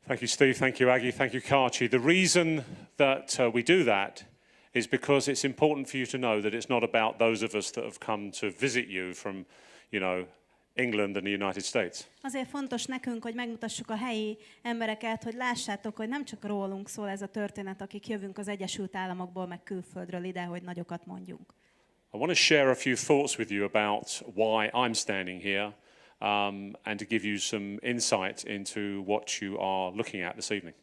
Thank you, Steve. Thank you, Aggie. Thank you, Karchi. The reason that we do that is because it's important for you to know that it's not about those of us that have come to visit you from, England and the United States. Azért fontos nekünk, hogy megmutassuk a helyi embereket, hogy lássátok, hogy nem csak rólunk szól ez a történet, akik jövünk az Egyesült Államokból, meg külföldről ide, hogy nagyokat mondjunk. I want to share a few thoughts with you about why I'm standing here and to give you some insight into what you are looking at this evening.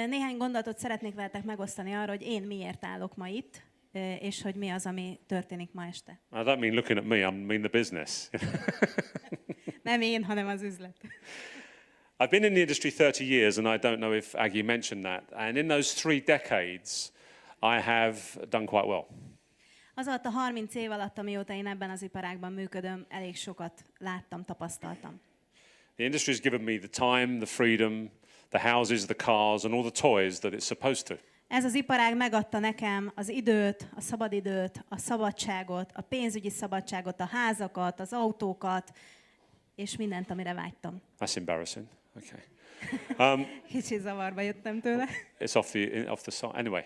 Néhány gondolatot szeretnék veletek megosztani arra, hogy én miért állok ma itt, és hogy mi az, ami történik ma este. I don't mean looking at me, I mean the business. Nem én, hanem az üzlet. I've been in the industry 30 years and I don't know if Aggie mentioned that. And in those 3 decades, I have done quite well. Az alatt a 30 év alatt, amióta én ebben az iparágban működöm, elég sokat láttam, tapasztaltam. The industry has given me the time, the freedom, the houses, the cars and all the toys that it's supposed to. Ez az iparág megadta nekem az időt, a szabadidőt, a szabadságot, a pénzügyi szabadságot, a házakat, az autókat, és mindent, amire vágytam. That's embarrassing. Okay. Kicsit zavarba jöttem tőle. It's off the side. Anyway,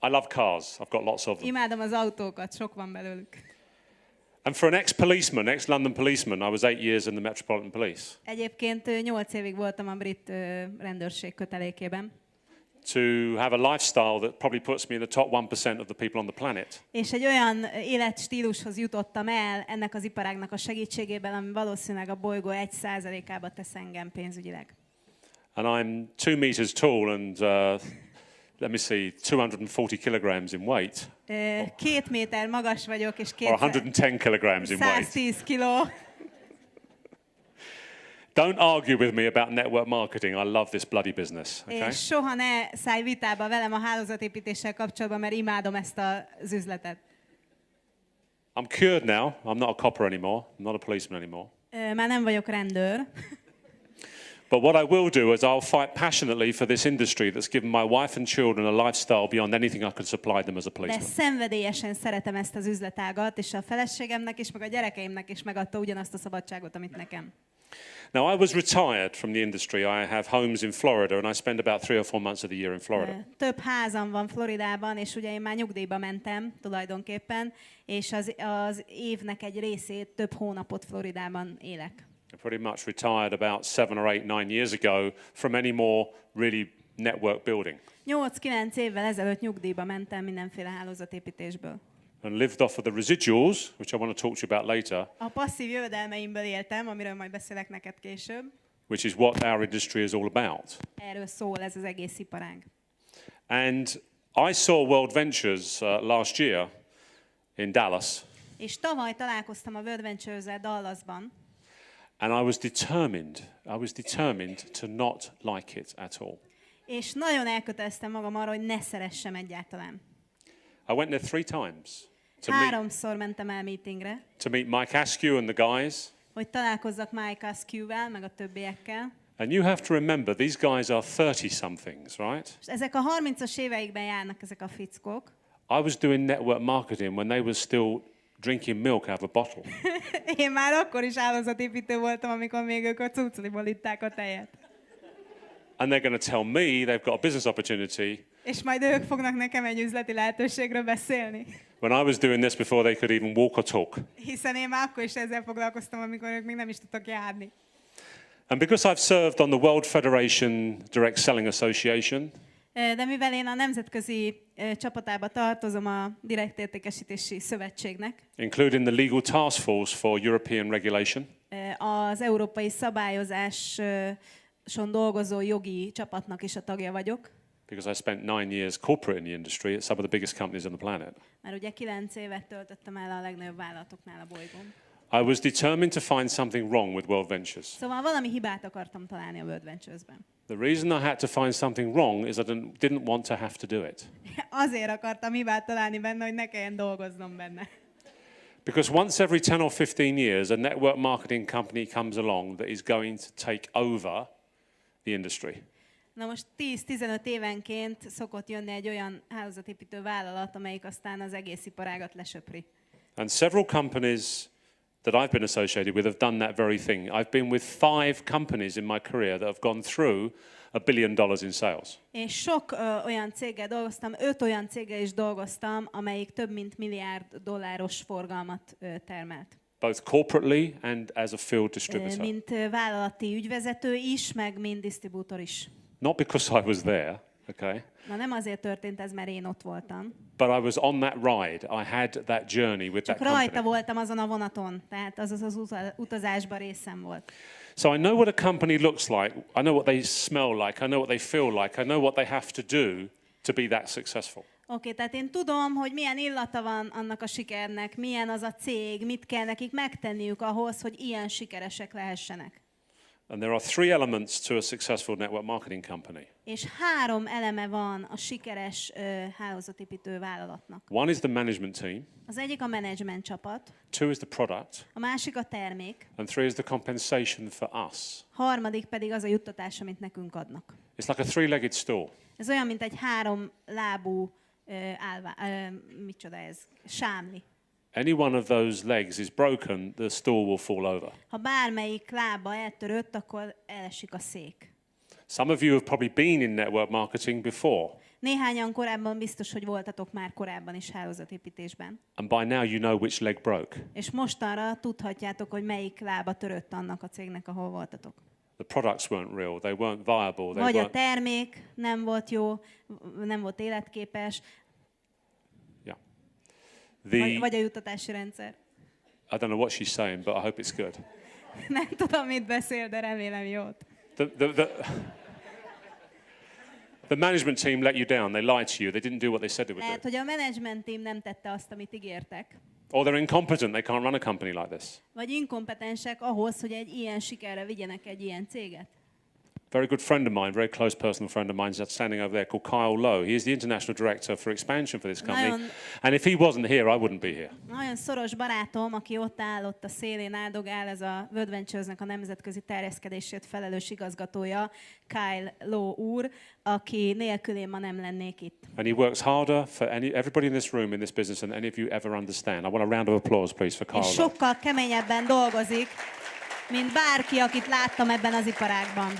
I love cars. I've got lots of them. Imádom az autókat, sok van belőlük. And for an ex-policeman, ex-London policeman, I was 8 years in the Metropolitan Police. Egyébként 8 évig voltam a brit rendőrség kötelékében. To have a lifestyle that probably puts me in the top 1% of the people on the planet. És egy olyan életstílushoz jutottam el ennek az iparágnak a segítségével, ami valószínűleg a bolygó 1%-ába tesz engem pénzügyileg. And I'm 2 meters tall and let me see, 240 kilograms in weight. 2 méter magas vagyok, és 110 kilograms in weight. 110 kiló. Don't argue with me about network marketing. I love this bloody business. Okay? És soha ne szállj vitába velem a hálózatépítéssel kapcsolatban, mert imádom ezt az üzletet. I'm cured now. I'm not a copper anymore. I'm not a policeman anymore. Már nem vagyok rendőr. But what I will do is I'll fight passionately for this industry that's given my wife and children a lifestyle beyond anything I could supply them as a De policeman. szenvedélyesen szeretem ezt az üzletágat, és a feleségemnek is, meg a gyerekeimnek is megadta ugyanazt a szabadságot, amit nekem. Now, I was retired from the industry. I have homes in Florida, and I spend about 3 or 4 months of the year in Florida. Több házam van Floridában, és ugye én már nyugdíjba mentem tulajdonképpen, és az évnek egy részét, több hónapot Floridában élek. I pretty much retired about 7 or 8, 9 years ago from any more really network building. 8-9 évvel ezelőtt nyugdíjba mentem mindenféle hálózatépítésből. And lived off of the residuals, which I want to talk to you about later. A passzív jövedelmeimből éltem, amiről majd beszélek neked később. Which is what our industry is all about. Erről szól ez az egész iparág. And I saw WorldVentures last year in Dallas. És tavaly találkoztam a WorldVentures-el Dallasban. And I was determined to not like it at all. És nagyon elköteleztem magam arra, hogy ne szeressem egyáltalán. I went there 3 times. 3-szor mentem el meetingre. To meet Mike Askew and the guys. Hogy találkozzak Mike Askew-vel, meg a többiekkel. And you have to remember, these guys are 30-somethings, right? És ezek a 30-as éveikben járnak ezek a fickók. I was doing network marketing when they were still drinking milk out of a bottle. Én már akkor is hálózatépítő voltam, amikor még ők a cucliból itták a tejet. And they're going to tell me they've got a business opportunity. És majd ők fognak nekem egy üzleti lehetőségről beszélni. When I was doing this before they could even walk or talk. Hiszen én már akkor is ezzel foglalkoztam, amikor ők még nem is tudtak járni. And because I've served on the World Federation Direct Selling Association. De mivel én a nemzetközi csapatába tartozom a Direkt Értékesítési Szövetségnek. Including the Legal Task Force for European Regulation. Az európai szabályozáson dolgozó jogi csapatnak is a tagja vagyok. Because I spent 9 years corporate in the industry at some of the biggest companies on the planet. Mert ugye 9 évet töltöttem el a legnagyobb vállalatoknál a bolygón. I was determined to find something wrong with WorldVentures. Szóval valami hibát akartam találni a WorldVentures-ben. The reason I had to find something wrong is I didn't want to have to do it. Azért akartam hibát találni benne, hogy ne kelljen dolgoznom benne. Because once every 10 or 15 years, a network marketing company comes along that is going to take over the industry. Na most 10-15 évenként szokott jönni egy olyan hálózatépítő vállalat, amelyik aztán az egész iparágat lesöpri. And several companies that I've been associated with have done that very thing. I've been with 5 companies in my career that have gone through $1 billion in sales. És sok olyan céggel dolgoztam, 5 olyan céggel is dolgoztam, amelyik több mint $1 milliárd forgalmat termelt. Both corporately and as a field distributor. Mint vállalati ügyvezető is, meg mint disztribútor is. Not because I was there, okay? Na nem azért történt ez, mert én ott voltam. But I was on that ride. I had that journey with that Csak rajta company. voltam azon a vonaton, tehát az utazásban részem volt. So I know what a company looks like. I know what they smell like. I know what they feel like. I know what they have to do to be that successful. Oké, tehát én tudom, hogy milyen illata van annak a sikernek, milyen az a cég, mit kell nekik megtenniük ahhoz, hogy ilyen sikeresek lehessenek. And there are 3 elements to a successful network marketing company. És 3 eleme van a sikeres hálózatépítő vállalatnak. One is the management team. Az egyik a menedzsment csapat, 2 is the product. a másik a termék, And 3 is the compensation for us. harmadik pedig az a juttatás, amit nekünk adnak. It's like a 3-legged stool. Ez olyan, mint egy 3 lábú sámli. Any one of those legs is broken, the stool will fall over. Ha bármelyik lába eltörött, akkor elesik a szék. Some of you have probably been in network marketing before. Néhányan korábban biztos, hogy voltatok már korábban is hálózatépítésben. And by now you know which leg broke. És mostanra tudhatjátok, hogy melyik lába törött annak a cégnek, ahol voltatok. The products weren't real, they weren't viable, Vagy a termék nem volt jó, nem volt életképes, vagy a juttatási rendszer. I don't know what she's saying, but I hope it's good. Nem tudom, mit beszél, de remélem jót. The management team let you down. They lied to you. They didn't do what they said they would Lehet, do. hogy a management team nem tette azt, amit ígértek. Or they're incompetent. They can't run a company like this. Vagy inkompetensek ahhoz, hogy egy ilyen sikerre vigyenek egy ilyen céget. Very good friend of mine, very close personal friend of mine, is standing over there, called Kyle Lowe. He is the international director for expansion for this company. And if he wasn't here, I wouldn't be here. Nagyon szoros barátom, aki ott áll, ott a szélén áldogál, ez a WorldVenturesnek a nemzetközi terjeszkedésért felelős igazgatója, Kyle Lowe úr, aki nélkül én ma nem lennék itt. And he works harder for everybody in this room, in this business, than any of you ever understand. I want a round of applause, please, for Kyle Lowe. És sokkal keményebben dolgozik, mint bárki, akit láttam ebben az iparágban.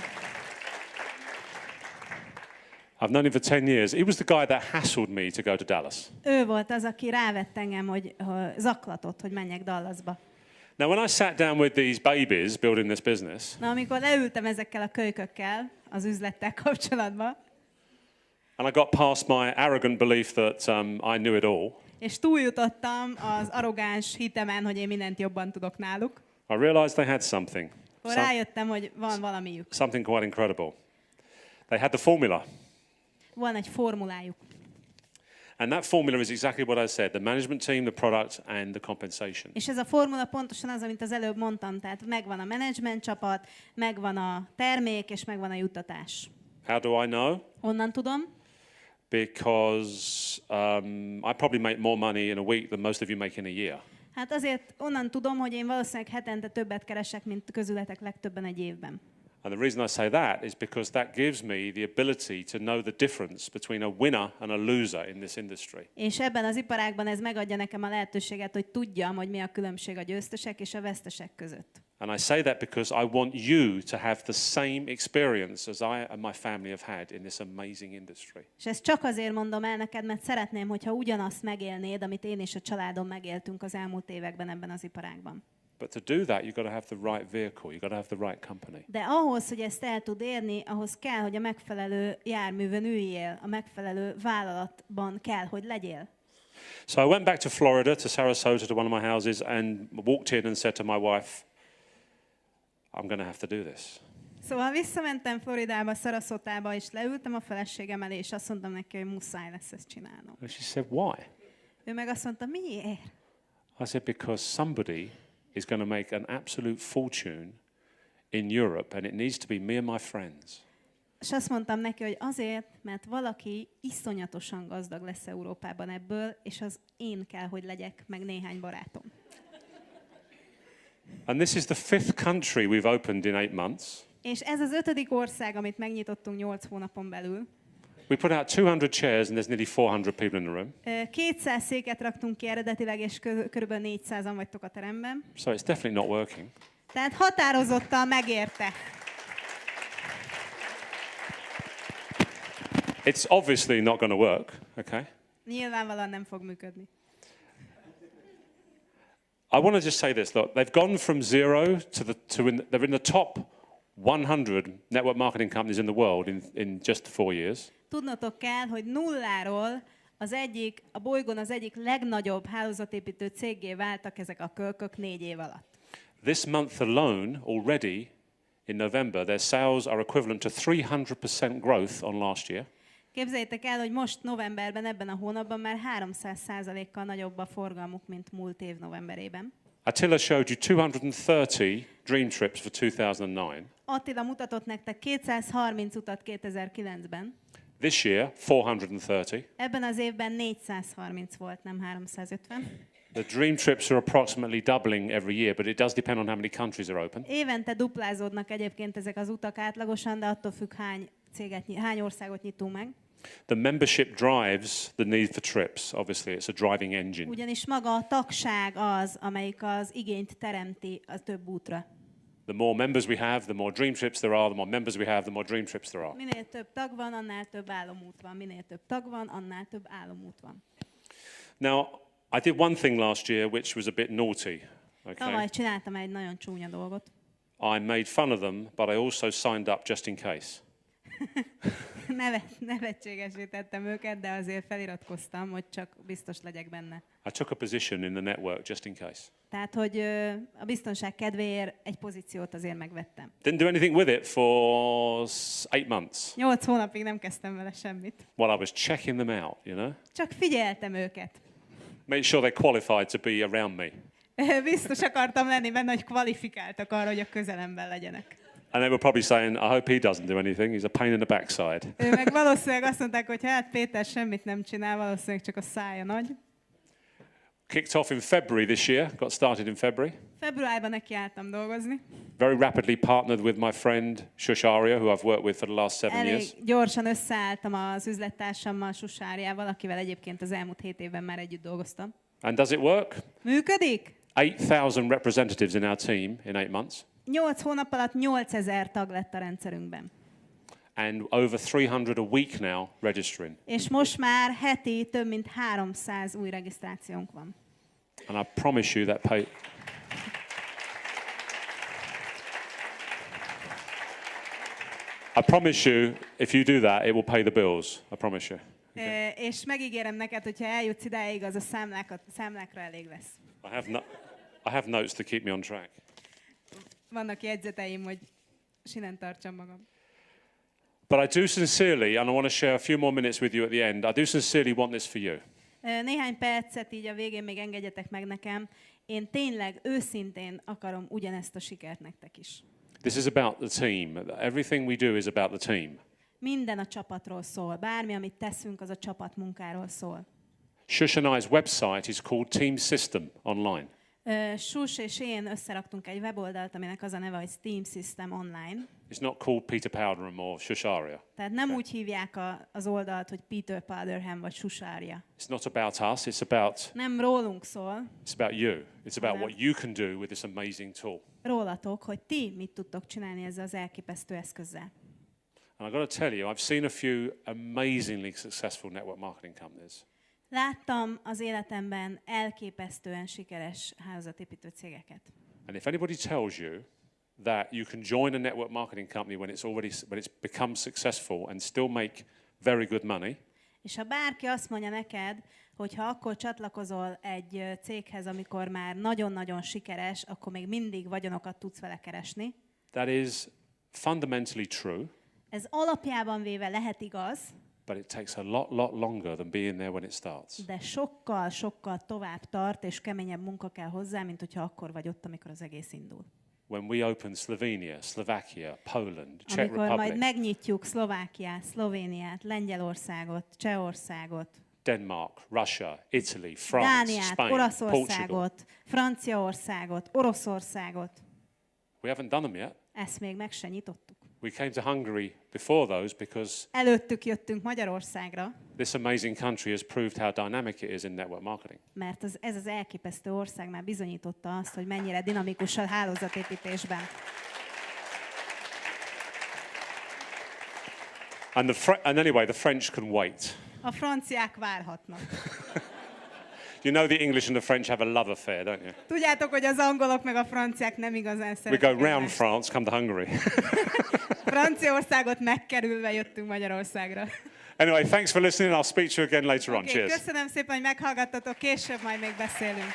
I've known him for 10 years. He was the guy that hassled me to go to Dallas. Ő volt az, aki rávett engem, hogy zaklatott, hogy menjek Dallasba. Now, when I sat down with these babies building this business, Na, amikor leültem ezekkel a kölykökkel az üzlettel kapcsolatban, and I got past my arrogant belief that I knew it all, és túljutottam az arrogáns hitemen, hogy én mindent jobban tudok náluk, I realized they had something. akkor rájöttem, hogy van valamiük. Something quite incredible. They had the formula. Van egy formulájuk. And that formula is exactly what I said, the management team, the product and the compensation. És ez a formula pontosan az, amit az előbb mondtam, tehát megvan a menedzsment csapat, megvan a termék, és megvan a juttatás. How do I know? Honnan tudom? Because I probably make more money in a week than most of you make in a year. Hát azért onnan tudom, hogy én valószínűleg hetente többet keresek, mint közületek legtöbben egy évben. And the reason I say that is because that gives me the ability to know the difference between a winner and a loser in this industry. És ebben az iparágban ez megadja nekem a lehetőséget, hogy tudjam, hogy mi a különbség a győztesek és a vesztesek között. And I say that because I want you to have the same experience as I and my family have had in this amazing industry. És ezt csak azért mondom el neked, mert szeretném, hogyha ugyanazt megélnéd, amit én és a családom megéltünk az elmúlt években ebben az iparágban. But to do that, you've got to have the right vehicle. You've got to have the right company. De ahhoz, hogy ezt el tud érni, ahhoz kell, hogy a megfelelő járművön üljél, a megfelelő vállalatban kell, hogy legyél. So I went back to Florida, to Sarasota, to one of my houses, and walked in and said to my wife, I'm going to have to do this. Szóval visszamentem Floridába, Sarasotába, és leültem a feleségem elé, és azt mondtam neki, hogy muszáj lesz ezt csinálnom. And she said, why? Ő meg azt mondta, miért? I said, because somebody is going to make an absolute fortune in Europe, and it needs to be me and my friends. És azt mondtam neki, hogy azért, mert valaki iszonyatosan gazdag lesz Európában ebből, és az én kell, hogy legyek, meg néhány barátom. And this is the 5th country we've opened in 8 months. És ez az 5. ország, amit megnyitottunk 8 hónapon belül. We put out 200 chairs and there's nearly 400 people in the room. 200 széket raktunk ki eredetileg, és körülbelül 400-an vagytok a teremben. So it's definitely not working. Tehát határozottan megérte. It's obviously not going to work, okay? Nyilvánvalóan nem fog működni. I want to just say this, look, they've gone from zero they're in the top 100 network marketing companies in the world in just 4 years. Tudnotok kell, hogy nulláról a bolygón az egyik legnagyobb hálózatépítő céggé váltak ezek a kölkök 4 év alatt. This month alone, already in November, their sales are equivalent to 300% growth on last year. Képzeljétek el, hogy most novemberben, ebben a hónapban már 300%-kal nagyobb a forgalmuk, mint múlt év novemberében. Attila showed you 230 dream trips for 2009. Attila mutatott nektek 230 utat 2009-ben. This year, 430. Ebben az évben 430 volt, nem 350. The dream trips are approximately doubling every year, but it does depend on how many countries are open. Évente duplázódnak egyébként ezek az utak átlagosan, de attól függ, hány országot nyitunk meg. The membership drives the need for trips. Obviously, it's a driving engine. Ugyanis maga a tagság az, amelyik az igényt teremti a több útra. The more members we have, the more dream trips there are. The more members we have, the more dream trips there are. Minél több tag van, annál több álomút van. Minél több tag van, annál több álomút van. Now, I did one thing last year which was a bit naughty. Tavaly Okay? csináltam egy nagyon csúnya dolgot. I made fun of them, but I also signed up just in case. Nevetségesé tettem őket, de azért feliratkoztam, hogy csak biztos legyek benne. I took a position in the network just in case. Tehát, hogy a biztonság kedvéért egy pozíciót azért megvettem. Didn't do anything with it for 8 months 8 hónapig nem kezdtem vele semmit. while I was checking them out, you know? Csak figyeltem őket. Make sure they're qualified to be around me. Biztos akartam lenni benne, hogy kvalifikáltak arra, hogy a közelemben legyenek. And they were probably saying, I hope he doesn't do anything. He's a pain in the backside. Ő meg valószínűleg azt mondták, hogy hát Péter semmit nem csinál, valószínűleg csak a szája nagy. Kicked off in February this year. Got started in February. Februárban nekiálltam dolgozni. Very rapidly partnered with my friend Shusharia, who I've worked with for the last 7 Elég years. gyorsan összeálltam az üzlettársammal, Susáriával, akivel egyébként az elmúlt 7 évben már együtt dolgoztam. And does it work? Működik? 8,000 representatives in our team in 8 months. 8 hónap alatt 8000 tag lett a rendszerünkben. And over 300 a week now registering. És most már heti több mint 300 új regisztrációnk van. And I promise you that I promise you, if you do that, it will pay the bills. I promise you. Okay. És megígérem neked, hogyha eljutsz idáig, az a számlákra elég lesz. I have notes to keep me on track. Vannak jegyzeteim, hogy sinen tartsam magam. But I do sincerely, and I want to share a few more minutes with you at the end, I do sincerely want this for you. Néhány percet így a végén még engedjetek meg nekem. Én tényleg őszintén akarom ugyanezt a sikert nektek is. This is about the team. Everything we do is about the team. Minden a csapatról szól. Bármi, amit teszünk, az a csapatmunkáról szól. Shush and I's website is called Team System online. Sus és én összeraktunk egy weboldalt, aminek az a neve, hogy Team System Online. It's not called Peter Powderham or Shusharia. Tehát nem úgy hívják az oldalt, hogy Peter Powderham vagy Shusharia. It's not about us, it's about Nem rólunk szól. It's about you. It's about what you can do with this amazing tool. Rólatok, hogy ti mit tudtok csinálni ezzel az elképesztő eszközzel. And I've got to tell you, I've seen a few amazingly successful network marketing companies. Láttam az életemben elképesztően sikeres hálózatépítő cégeket. And if anybody tells you that you can join a network marketing company when it's become successful and still make very good money, És ha bárki azt mondja neked, hogy ha akkor csatlakozol egy céghez, amikor már nagyon-nagyon sikeres, akkor még mindig vagyonokat tudsz vele keresni. that is fundamentally true, Ez alapjában véve lehet igaz, but it takes a lot longer than being there when it starts. de sokkal tovább tart, és keményebb munka kell hozzá, mint hogyha akkor vagy ott, amikor az egész indul. When we open Slovenia, Slovakia, Poland, Czech Amikor majd Republic, megnyitjuk Szlovákiát, Szlovéniát, Lengyelországot, Csehországot, Denmark, Russia, Italy, France, Dániát, Spain, Portugal. Oroszországot, Franciaországot, Oroszországot, We haven't done them yet. ezt még meg se nyitottuk. We came to Hungary before those because Előttük jöttünk Magyarországra, this amazing country has proved how dynamic it is in network marketing. mert ez az elképesztő ország már bizonyította azt, hogy mennyire dinamikus a hálózatépítésben. And anyway, the French can wait. A franciák várhatnak. You know the English and the French have a love affair, don't you? Tudjátok, hogy az angolok meg a franciák nem igazán We szeretik go round egymást. France, come to Hungary. Franciaországot megkerülve jöttünk Magyarországra. Anyway, thanks for listening. I'll speak to you again later on. Okay, Cheers. köszönöm szépen, hogy meghallgattatok, később majd még beszélünk.